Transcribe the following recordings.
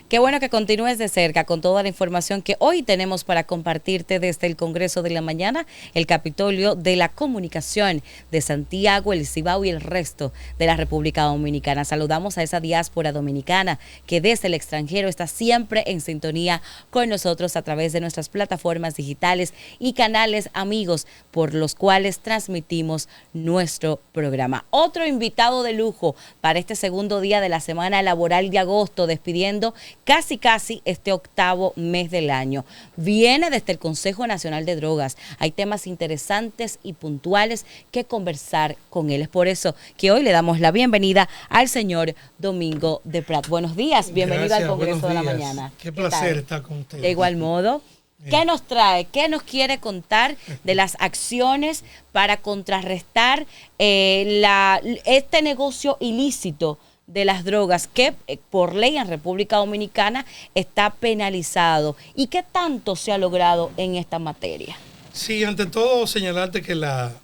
Qué bueno que continúes de cerca con toda la información que hoy tenemos para compartirte desde el Congreso de la Mañana, el Capitolio de la Comunicación de Santiago, el Cibao y el resto de la República Dominicana. Saludamos a esa diáspora dominicana que desde el extranjero está siempre en sintonía con nosotros a través de nuestras plataformas digitales y canales amigos por los cuales transmitimos nuestro programa. Otro invitado de lujo para este segundo día de la semana laboral de agosto, despidiendo casi este octavo mes del año. Viene desde el Consejo Nacional de Drogas. Hay temas interesantes y puntuales que conversar con él. Es por eso que hoy le damos la bienvenida al señor Domingo de Prat. Buenos días, bienvenido al Congreso de la Mañana. Qué placer estar con usted. De igual modo. ¿Qué nos trae? ¿Qué nos quiere contar de las acciones para contrarrestar este negocio ilícito de las drogas que por ley en República Dominicana está penalizado? ¿Y qué tanto se ha logrado en esta materia? Sí, ante todo señalarte que la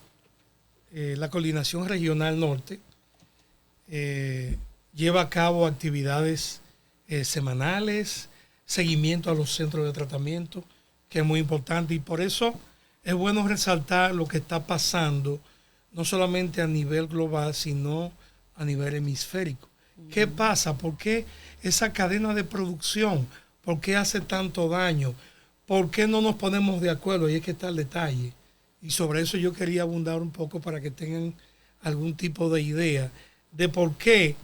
Coordinación Regional Norte lleva a cabo actividades semanales, seguimiento a los centros de tratamiento, que es muy importante, y por eso es bueno resaltar lo que está pasando, no solamente a nivel global, sino a nivel hemisférico. ¿Qué pasa? ¿Por qué esa cadena de producción? ¿Por qué hace tanto daño? ¿Por qué no nos ponemos de acuerdo? Y es que está el detalle. Y sobre eso yo quería abundar un poco para que tengan algún tipo de idea de por qué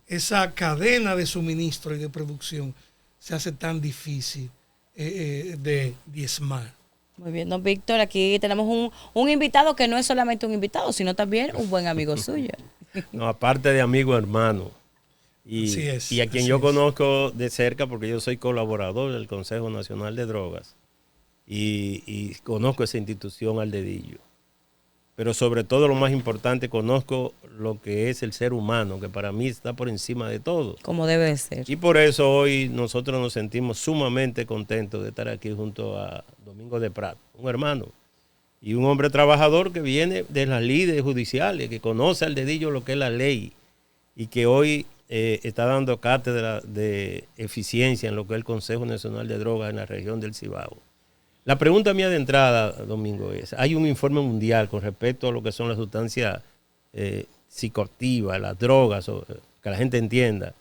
esa cadena de suministro y de producción se hace tan difícil de diezmar. Muy bien, don Víctor, aquí tenemos un invitado que no es solamente un invitado, sino también un buen amigo suyo. No, aparte de amigo, hermano. Y a quien yo conozco de cerca, porque yo soy colaborador del Consejo Nacional de Drogas, y conozco esa institución al dedillo. Pero sobre todo, lo más importante, conozco lo que es el ser humano, que para mí está por encima de todo. Como debe de ser. Y por eso hoy nosotros nos sentimos sumamente contentos de estar aquí junto a Domingo de Prat, un hermano y un hombre trabajador que viene de las lides judiciales, que conoce al dedillo lo que es la ley y que hoy está dando cátedra de eficiencia en lo que es el Consejo Nacional de Drogas en la región del Cibao. La pregunta mía de entrada, Domingo, es, hay un informe mundial con respecto a lo que son las sustancias psicoactivas, las drogas, que la gente entienda.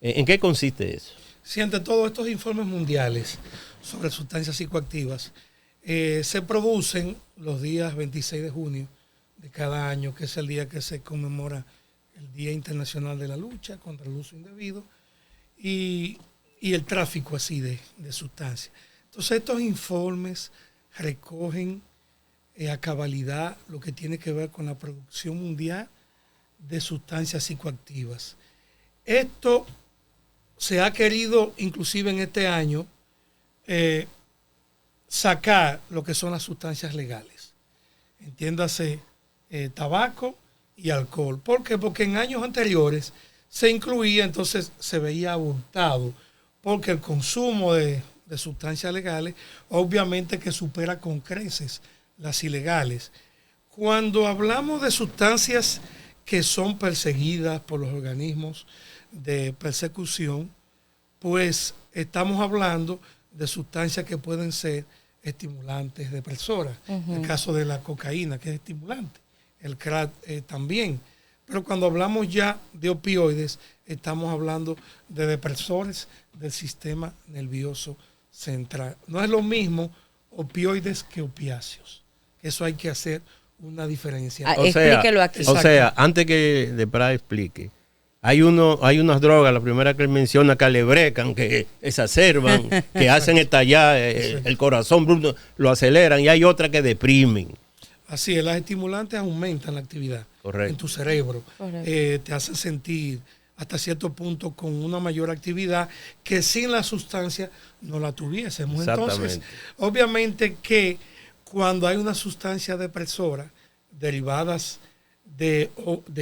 ¿En qué consiste eso? Sí, ante todo, estos informes mundiales sobre sustancias psicoactivas se producen los días 26 de junio de cada año, que es el día que se conmemora el Día Internacional de la Lucha contra el Uso Indebido y el tráfico así de sustancias. Entonces estos informes recogen a cabalidad lo que tiene que ver con la producción mundial de sustancias psicoactivas. Esto se ha querido, inclusive en este año, sacar lo que son las sustancias legales. Entiéndase tabaco y alcohol. ¿Por qué? Porque en años anteriores se incluía, entonces se veía abultado, porque el consumo de sustancias legales obviamente que supera con creces las ilegales. Cuando hablamos de sustancias que son perseguidas por los organismos de persecución, pues estamos hablando de sustancias que pueden ser estimulantes depresoras. El caso de la cocaína, que es estimulante, el crack también. Pero cuando hablamos ya de opioides, estamos hablando de depresores del sistema nervioso central. No es lo mismo opioides que opiáceos. Eso hay que hacer una diferencia. Explíquelo aquí. O sea, antes que de Prat explique, hay unas drogas, la primera que él menciona, que alebrecan, que exacerban, que hacen estallar el corazón, lo aceleran, y hay otras que deprimen. Así es, las estimulantes aumentan la actividad en tu cerebro, te hacen sentir hasta cierto punto con una mayor actividad que sin la sustancia no la tuviésemos. Entonces, obviamente que cuando hay una sustancia depresora derivadas de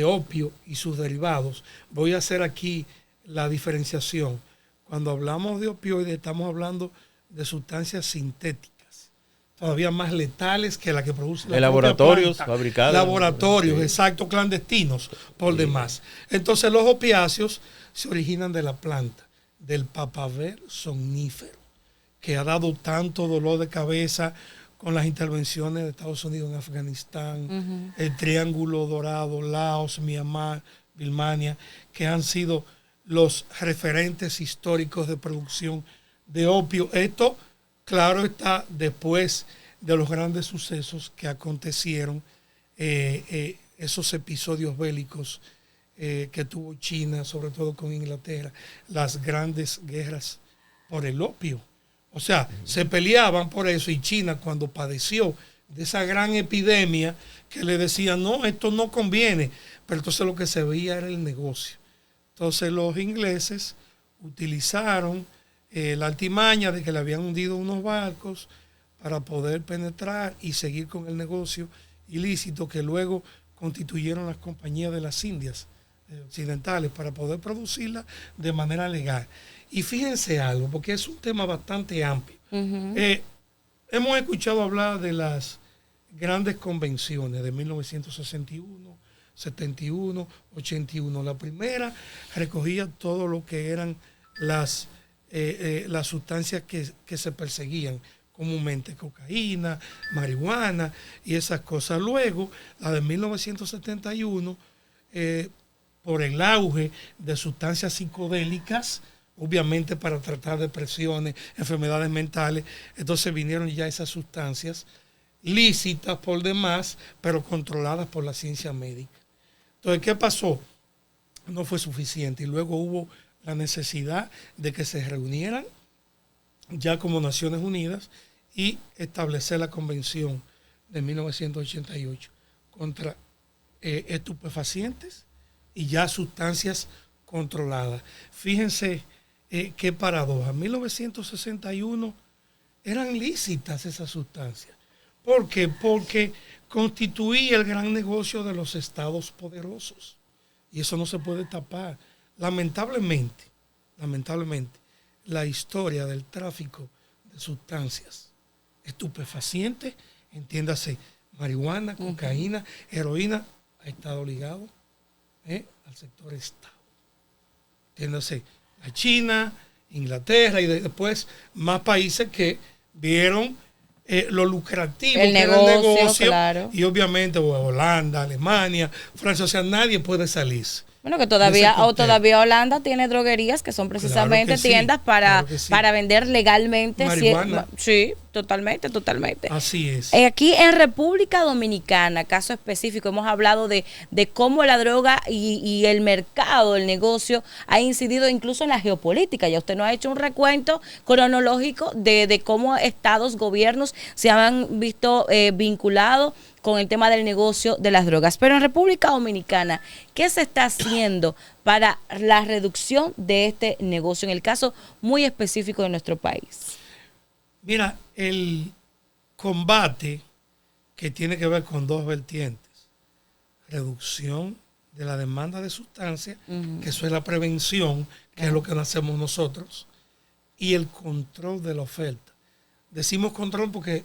opio y sus derivados, voy a hacer aquí la diferenciación. Cuando hablamos de opioides estamos hablando de sustancias sintéticas, todavía más letales que la que produce la laboratorios fabricados. Laboratorios, sí. Exacto, clandestinos por demás. Entonces los opiáceos se originan de la planta, del papaver somnífero, que ha dado tanto dolor de cabeza con las intervenciones de Estados Unidos en Afganistán, el Triángulo Dorado, Laos, Myanmar, Birmania, que han sido los referentes históricos de producción de opio. Esto, claro, está después de los grandes sucesos que acontecieron, esos episodios bélicos que tuvo China, sobre todo con Inglaterra, las grandes guerras por el opio. O sea, se peleaban por eso, y China, cuando padeció de esa gran epidemia, que le decían, no, esto no conviene, pero entonces lo que se veía era el negocio. Entonces los ingleses utilizaron la artimaña de que le habían hundido unos barcos para poder penetrar y seguir con el negocio ilícito, que luego constituyeron las compañías de las Indias occidentales para poder producirla de manera legal. Y fíjense algo, porque es un tema bastante amplio. Hemos escuchado hablar de las grandes convenciones de 1961, 71, 81. La primera recogía todo lo que eran las sustancias que se perseguían comúnmente, cocaína, marihuana y esas cosas. Luego, la de 1971, por el auge de sustancias psicodélicas, obviamente para tratar depresiones, enfermedades mentales, entonces vinieron ya esas sustancias lícitas por demás, pero controladas por la ciencia médica. Entonces, ¿qué pasó? No fue suficiente, y luego hubo la necesidad de que se reunieran ya como Naciones Unidas y establecer la Convención de 1988 contra estupefacientes y ya sustancias controladas. Fíjense qué paradoja. En 1961 eran lícitas esas sustancias. ¿Por qué? Porque constituía el gran negocio de los estados poderosos. Y eso no se puede tapar. Lamentablemente, la historia del tráfico de sustancias estupefacientes, entiéndase, marihuana, cocaína, heroína, ha estado ligado al sector Estado. Entiéndase, la China, Inglaterra y después más países que vieron lo lucrativo el que negocio, era el negocio, claro. Y obviamente Holanda, Alemania, Francia, o sea, nadie puede salirse. Bueno, que todavía Holanda tiene droguerías que son precisamente Claro que sí, tiendas para, claro que sí. para vender legalmente. Marihuana. Sí, totalmente. Así es. Aquí en República Dominicana, caso específico, hemos hablado de cómo la droga y el mercado, el negocio, ha incidido incluso en la geopolítica. Ya usted nos ha hecho un recuento cronológico de cómo estados, gobiernos se han visto vinculados con el tema del negocio de las drogas. Pero en República Dominicana, ¿qué se está haciendo para la reducción de este negocio en el caso muy específico de nuestro país? Mira, el combate que tiene que ver con dos vertientes: reducción de la demanda de sustancias, que eso es la prevención, que es lo que hacemos nosotros, y el control de la oferta. Decimos control porque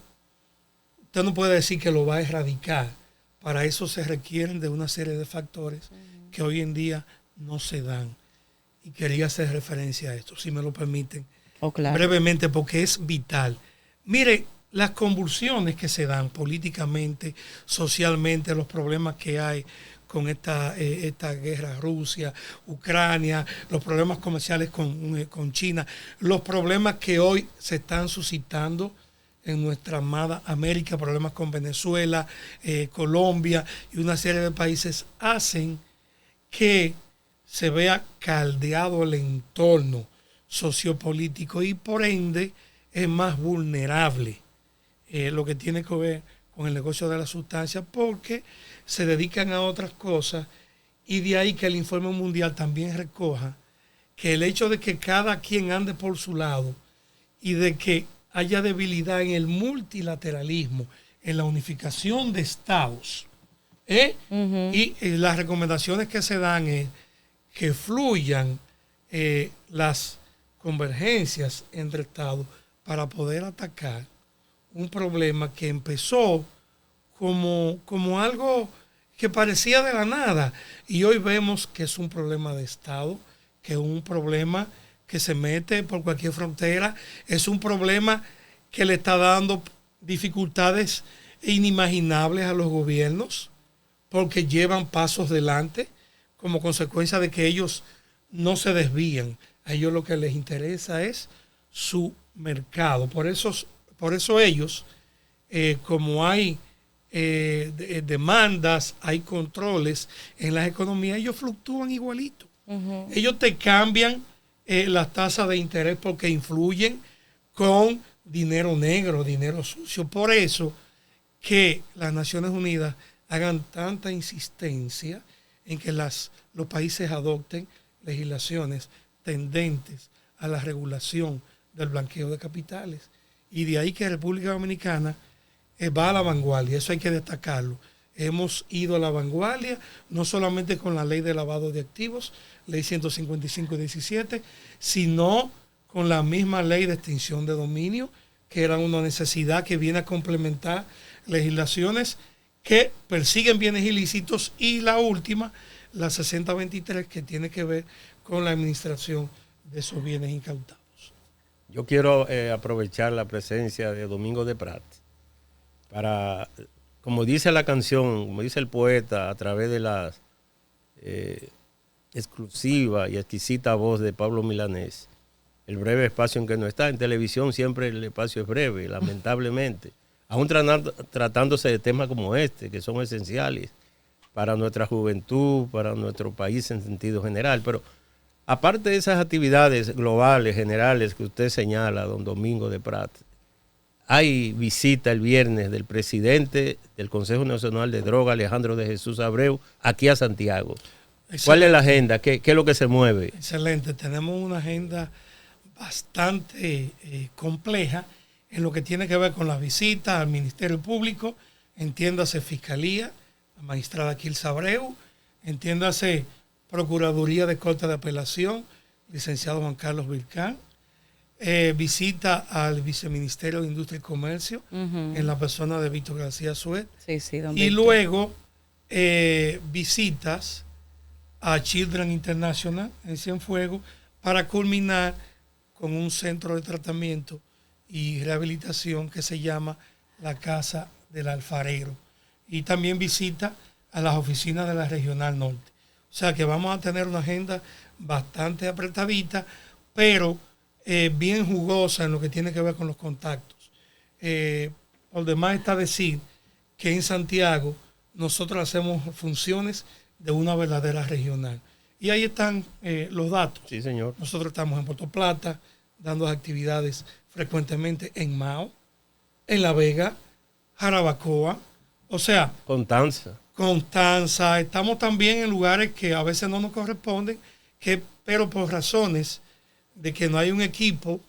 usted no puede decir que lo va a erradicar. Para eso se requieren de una serie de factores que hoy en día no se dan. Y quería hacer referencia a esto, si me lo permiten, Claro. brevemente, porque es vital. Mire, las convulsiones que se dan políticamente, socialmente, los problemas que hay con esta guerra Rusia, Ucrania, los problemas comerciales con China, los problemas que hoy se están suscitando en nuestra amada América, problemas con Venezuela, Colombia y una serie de países, hacen que se vea caldeado el entorno sociopolítico y por ende es más vulnerable lo que tiene que ver con el negocio de la sustancia, porque se dedican a otras cosas, y de ahí que el informe mundial también recoja que el hecho de que cada quien ande por su lado y de que haya debilidad en el multilateralismo, en la unificación de estados, y las recomendaciones que se dan es que fluyan las convergencias entre estados para poder atacar un problema que empezó como algo que parecía de la nada, y hoy vemos que es un problema de estado, que es un problema que se mete por cualquier frontera. Es un problema que le está dando dificultades inimaginables a los gobiernos porque llevan pasos delante como consecuencia de que ellos no se desvían. A ellos lo que les interesa es su mercado. Por eso ellos, como hay demandas, hay controles en las economías, ellos fluctúan igualito. Uh-huh. Ellos te cambian las tasas de interés porque influyen con dinero negro, dinero sucio. Por eso que las Naciones Unidas hagan tanta insistencia en que los países adopten legislaciones tendentes a la regulación del blanqueo de capitales. Y de ahí que República Dominicana va a la vanguardia, eso hay que destacarlo. Hemos ido a la vanguardia, no solamente con la ley de lavado de activos, ley 155/17, sino con la misma ley de extinción de dominio, que era una necesidad que viene a complementar legislaciones que persiguen bienes ilícitos, y la última, la 6023, que tiene que ver con la administración de esos bienes incautados. Yo quiero aprovechar la presencia de Domingo de Prat para, como dice la canción, como dice el poeta, a través de la exclusiva y exquisita voz de Pablo Milanés, el breve espacio en que no está. En televisión siempre el espacio es breve, lamentablemente. Aún tratándose de temas como este, que son esenciales para nuestra juventud, para nuestro país en sentido general. Pero aparte de esas actividades globales, generales que usted señala, don Domingo de Prat, hay visita el viernes del presidente del Consejo Nacional de Drogas, Alejandro de Jesús Abreu, aquí a Santiago. Excelente. ¿Cuál es la agenda? ¿Qué es lo que se mueve? Excelente, tenemos una agenda bastante compleja en lo que tiene que ver con las visitas al Ministerio Público, entiéndase Fiscalía, la magistrada Kilsa Abreu, entiéndase Procuraduría de Corte de Apelación, licenciado Juan Carlos Vilcán, visita al Viceministerio de Industria y Comercio, uh-huh, en la persona de Víctor García Suet, y luego visitas a Children International en Cienfuegos para culminar con un centro de tratamiento y rehabilitación que se llama la Casa del Alfarero, y también visita a las oficinas de la Regional Norte. O sea que vamos a tener una agenda bastante apretadita, pero bien jugosa en lo que tiene que ver con los contactos. Por demás está decir que en Santiago nosotros hacemos funciones de una verdadera regional. Y ahí están los datos. Sí, señor. Nosotros estamos en Puerto Plata, dando actividades frecuentemente en Mao, en La Vega, Jarabacoa, o sea, Constanza. Estamos también en lugares que a veces no nos corresponden, pero por razones de que no hay un equipo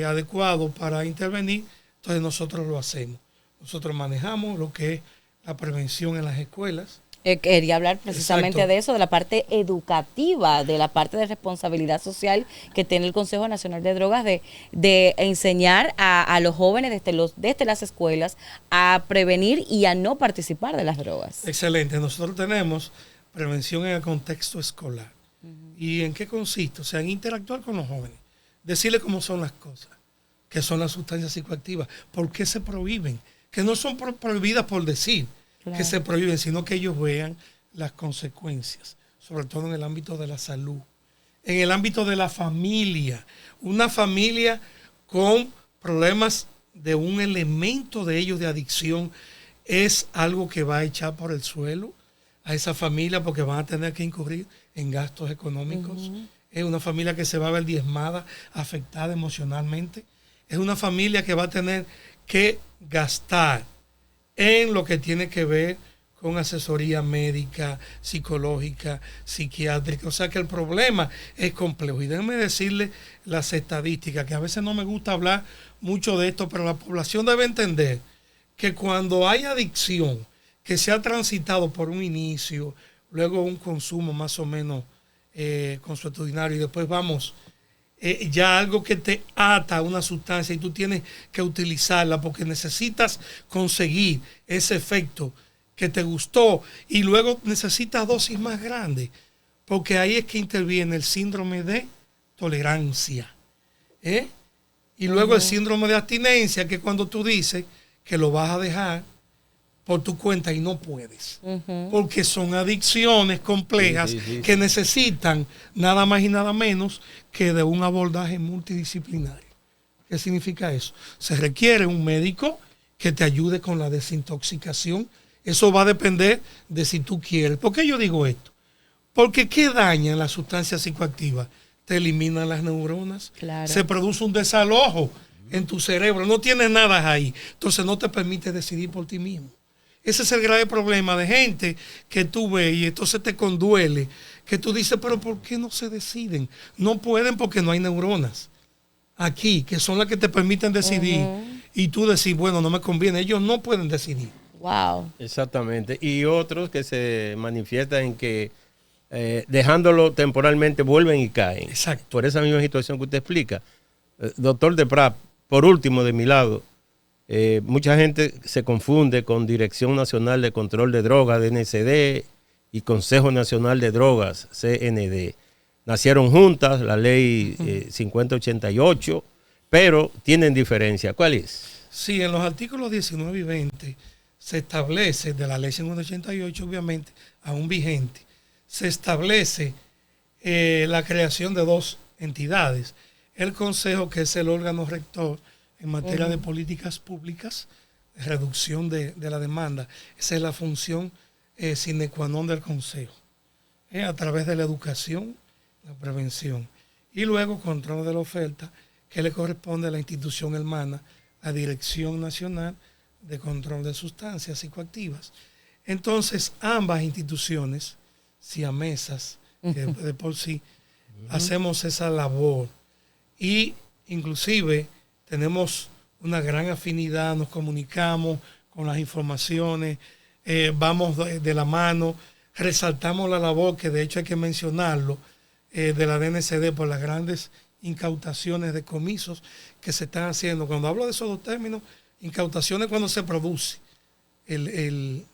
adecuado para intervenir, entonces nosotros lo hacemos. Nosotros manejamos lo que es la prevención en las escuelas. Quería hablar precisamente, exacto, de eso, de la parte educativa, de la parte de responsabilidad social que tiene el Consejo Nacional de Drogas, de enseñar a los jóvenes desde las escuelas a prevenir y a no participar de las drogas. Excelente. Nosotros tenemos prevención en el contexto escolar. Uh-huh. ¿Y en qué consiste? O sea, en interactuar con los jóvenes, decirles cómo son las cosas, qué son las sustancias psicoactivas, por qué se prohíben, que no son prohibidas por decir, claro, que se prohíben, sino que ellos vean las consecuencias, sobre todo en el ámbito de la salud, en el ámbito de la familia. Una familia con problemas de un elemento de ellos de adicción es algo que va a echar por el suelo a esa familia, porque van a tener que incurrir en gastos económicos. Uh-huh. Es una familia que se va a ver diezmada, afectada emocionalmente. Es una familia que va a tener que gastar en lo que tiene que ver con asesoría médica, psicológica, psiquiátrica. O sea que el problema es complejo. Y déjenme decirle las estadísticas, que a veces no me gusta hablar mucho de esto, pero la población debe entender que cuando hay adicción que se ha transitado por un inicio, luego un consumo más o menos consuetudinario, y después vamos ya algo que te ata a una sustancia y tú tienes que utilizarla porque necesitas conseguir ese efecto que te gustó, y luego necesitas dosis más grandes, porque ahí es que interviene el síndrome de tolerancia. Y luego el síndrome de abstinencia, que es cuando tú dices que lo vas a dejar por tu cuenta y no puedes. Porque son adicciones complejas que necesitan nada más y nada menos que de un abordaje multidisciplinario. ¿Qué significa eso? Se requiere un médico que te ayude con la desintoxicación. Eso va a depender de si tú quieres. ¿Por qué yo digo esto? Porque ¿qué dañan las sustancias psicoactivas? Te eliminan las neuronas. Claro. Se produce un desalojo en tu cerebro. No tienes nada ahí. Entonces no te permite decidir por ti mismo. Ese es el grave problema de gente que tú ves y entonces te conduele. Que tú dices, pero ¿por qué no se deciden? No pueden porque no hay neuronas aquí, que son las que te permiten decidir. Y tú decís, bueno, no me conviene. Ellos no pueden decidir. Wow. Exactamente. Y otros que se manifiestan en que dejándolo temporalmente vuelven y caen. Exacto. Por esa misma situación que usted explica. Doctor Deprat, por último de mi lado, mucha gente se confunde con Dirección Nacional de Control de Drogas, DNCD, y Consejo Nacional de Drogas, CND. Nacieron juntas, la ley 5088, pero tienen diferencia. ¿Cuál es? Sí, en los artículos 19 y 20 se establece, de la ley 5088 obviamente, aún vigente, se establece la creación de dos entidades. El Consejo, que es el órgano rector en materia de políticas públicas, reducción de la demanda. Esa es la función sine qua non del Consejo, a través de la educación, la prevención. Y luego control de la oferta, que le corresponde a la institución hermana, la Dirección Nacional de Control de Sustancias Psicoactivas. Entonces, ambas instituciones, siamesas, que de por sí hacemos esa labor. Y inclusive tenemos una gran afinidad, nos comunicamos con las informaciones, vamos de la mano, resaltamos la labor, que de hecho hay que mencionarlo, de la DNCD por las grandes incautaciones de comisos que se están haciendo. Cuando hablo de esos dos términos, incautaciones cuando se produce el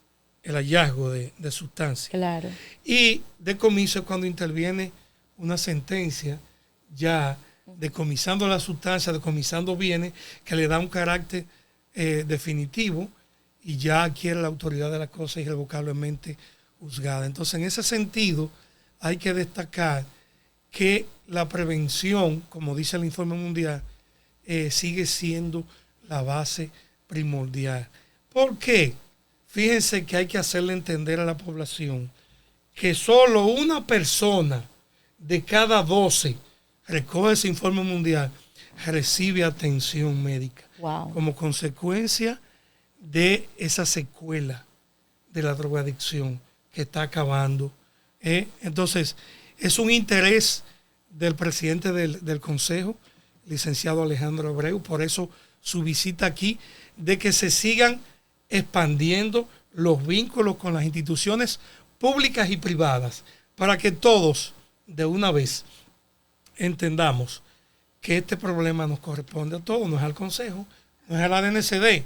hallazgo de sustancias. Claro. Y decomiso es cuando interviene una sentencia ya decomisando la sustancia, decomisando bienes, que le da un carácter definitivo y ya adquiere la autoridad de la cosa irrevocablemente juzgada. Entonces, en ese sentido, hay que destacar que la prevención, como dice el informe mundial, sigue siendo la base primordial. ¿Por qué? Fíjense que hay que hacerle entender a la población que solo una persona de cada 12 recoge ese informe mundial, recibe atención médica. Wow. Como consecuencia de esa secuela de la drogadicción que está acabando. Entonces, es un interés del presidente del Consejo, licenciado Alejandro Abreu, por eso su visita aquí, de que se sigan expandiendo los vínculos con las instituciones públicas y privadas, para que todos de una vez entendamos que este problema nos corresponde a todos, no es al Consejo, no es a la DNCD.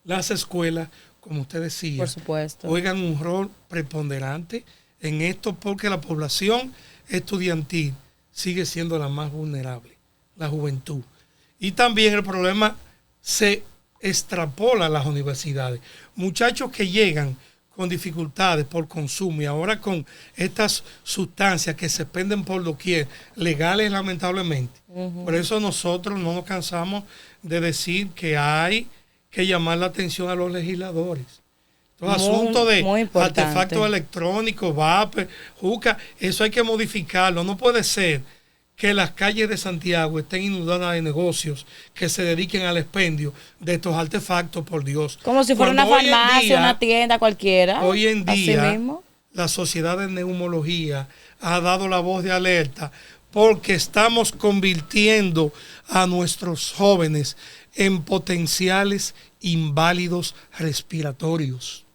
Las escuelas, como usted decía, por supuesto, juegan un rol preponderante en esto, porque la población estudiantil sigue siendo la más vulnerable, la juventud. Y también el problema se extrapola a las universidades. Muchachos que llegan con dificultades por consumo y ahora con estas sustancias que se expenden por doquier, legales lamentablemente. Por eso nosotros no nos cansamos de decir que hay que llamar la atención a los legisladores. Los asuntos de artefactos electrónicos, vapor, juca, eso hay que modificarlo. No puede ser que las calles de Santiago estén inundadas de negocios que se dediquen al expendio de estos artefactos, por Dios. Como si fuera una farmacia, una tienda cualquiera. Hoy en día, la Sociedad de Neumología ha dado la voz de alerta porque estamos convirtiendo a nuestros jóvenes en potenciales inválidos respiratorios.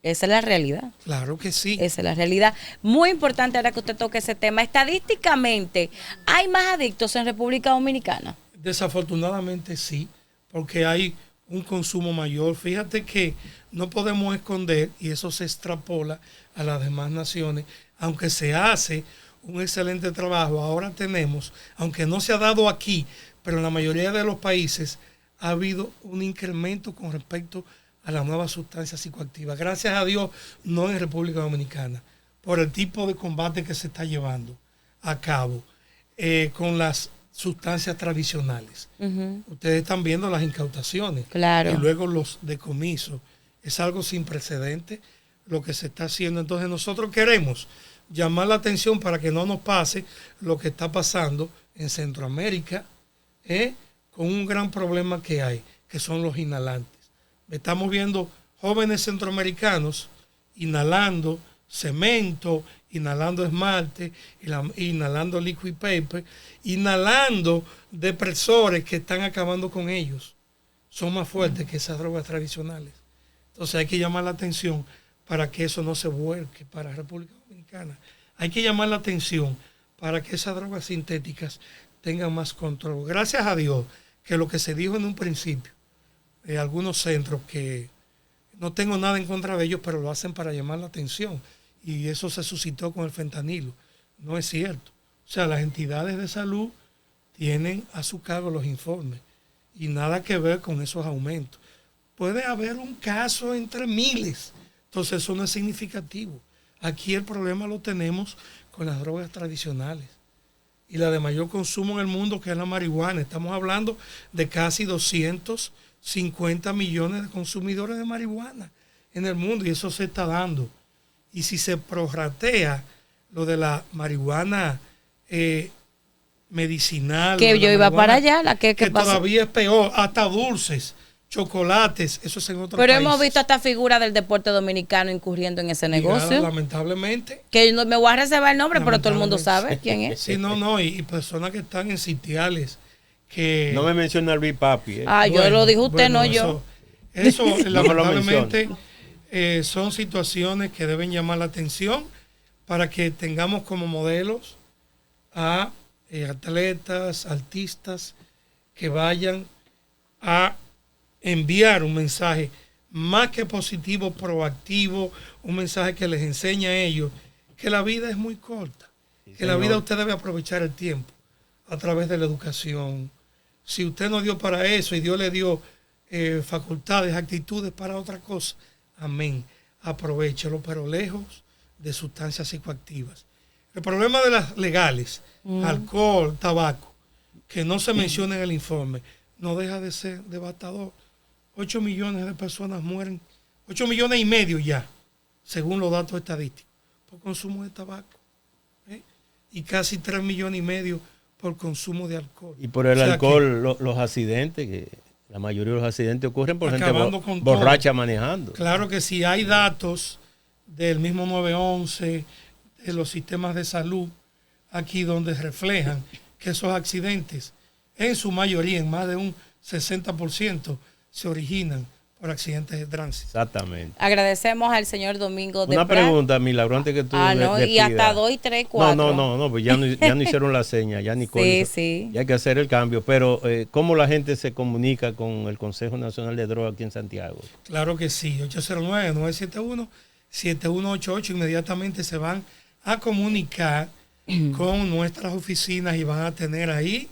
Esa es la realidad. Claro que sí. Esa es la realidad. Muy importante ahora que usted toque ese tema. Estadísticamente, ¿hay más adictos en República Dominicana? Desafortunadamente sí, porque hay un consumo mayor. Fíjate que no podemos esconder, y eso se extrapola a las demás naciones, aunque se hace un excelente trabajo. Ahora tenemos, aunque no se ha dado aquí, pero en la mayoría de los países ha habido un incremento con respecto a las nuevas sustancias psicoactivas. Gracias a Dios, no en República Dominicana, por el tipo de combate que se está llevando a cabo con las sustancias tradicionales. Ustedes están viendo las incautaciones y luego los decomisos. Es algo sin precedente lo que se está haciendo. Entonces nosotros queremos llamar la atención para que no nos pase lo que está pasando en Centroamérica, con un gran problema que hay, que son los inhalantes. Estamos viendo jóvenes centroamericanos inhalando cemento, inhalando esmalte, inhalando liquid paper, inhalando depresores que están acabando con ellos. Son más fuertes que esas drogas tradicionales. Entonces hay que llamar la atención para que eso no se vuelque para República Dominicana. Hay que llamar la atención para que esas drogas sintéticas tengan más control. Gracias a Dios que lo que se dijo en un principio, algunos centros que no tengo nada en contra de ellos, pero lo hacen para llamar la atención. Y eso se suscitó con el fentanilo. No es cierto. O sea, las entidades de salud tienen a su cargo los informes y nada que ver con esos aumentos. Puede haber un caso entre miles, entonces eso no es significativo. Aquí el problema lo tenemos con las drogas tradicionales y la de mayor consumo en el mundo, que es la marihuana. Estamos hablando de casi 250 millones de consumidores de marihuana en el mundo y eso se está dando. Y si se prorratea lo de la marihuana medicinal, que yo iba para allá, la que todavía es peor, hasta dulces, chocolates, eso es en otros Pero países. Hemos visto hasta figuras del deporte dominicano incurriendo en ese negocio. Lamentablemente. Que no me voy a reservar el nombre, pero todo el mundo sabe quién es. Sí, y personas que están en sitiales que... No me menciona el Big Papi. Yo lo dijo usted, no yo. Eso lamentablemente son situaciones que deben llamar la atención para que tengamos como modelos a atletas, artistas que vayan a enviar un mensaje más que positivo, proactivo, un mensaje que les enseñe a ellos que la vida es muy corta, que la vida usted debe aprovechar el tiempo a través de la educación. Si usted no dio para eso y Dios le dio facultades, actitudes para otra cosa, amén, aprovéchelo, pero lejos de sustancias psicoactivas. El problema de las legales, alcohol, tabaco, que no se menciona en el informe, no deja de ser devastador. 8 millones de personas mueren, 8 millones y medio ya, según los datos estadísticos, por consumo de tabaco. Y casi 3 millones y medio por consumo de alcohol. Y por el alcohol, los accidentes, que la mayoría de los accidentes ocurren por gente borracha manejando. Claro que sí, hay datos del mismo 911, de los sistemas de salud, aquí donde reflejan que esos accidentes, en su mayoría, en más de un 60%, se originan por accidentes de tránsito. Exactamente. Agradecemos al señor Domingo de Una Prat. pregunta, Milagro, antes que tú y hasta 2 y 3, 4. No, pues ya no hicieron la seña, ya ni sí. Ya hay que hacer el cambio, pero ¿cómo la gente se comunica con el Consejo Nacional de Drogas aquí en Santiago? Claro que sí, 809-971-7188, inmediatamente se van a comunicar con nuestras oficinas y van a tener ahí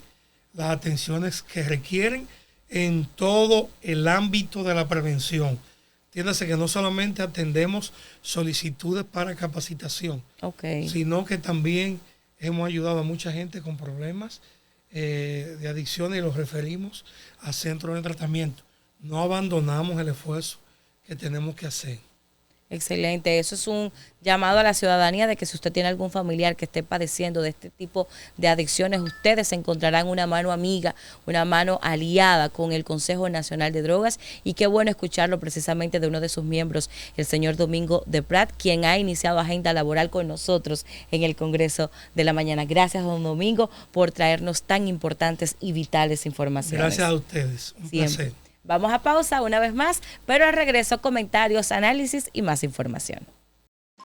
las atenciones que requieren en todo el ámbito de la prevención. Entiéndase que no solamente atendemos solicitudes para capacitación, sino que también hemos ayudado a mucha gente con problemas de adicciones y los referimos a centros de tratamiento. No abandonamos el esfuerzo que tenemos que hacer. Excelente, eso es un llamado a la ciudadanía de que si usted tiene algún familiar que esté padeciendo de este tipo de adicciones, ustedes encontrarán una mano amiga, una mano aliada con el Consejo Nacional de Drogas, y qué bueno escucharlo precisamente de uno de sus miembros, el señor Domingo de Prat, quien ha iniciado agenda laboral con nosotros en el Congreso de la Mañana. Gracias, don Domingo, por traernos tan importantes y vitales informaciones. Gracias a ustedes, un placer. Vamos a pausa una vez más, pero al regreso comentarios, análisis y más información.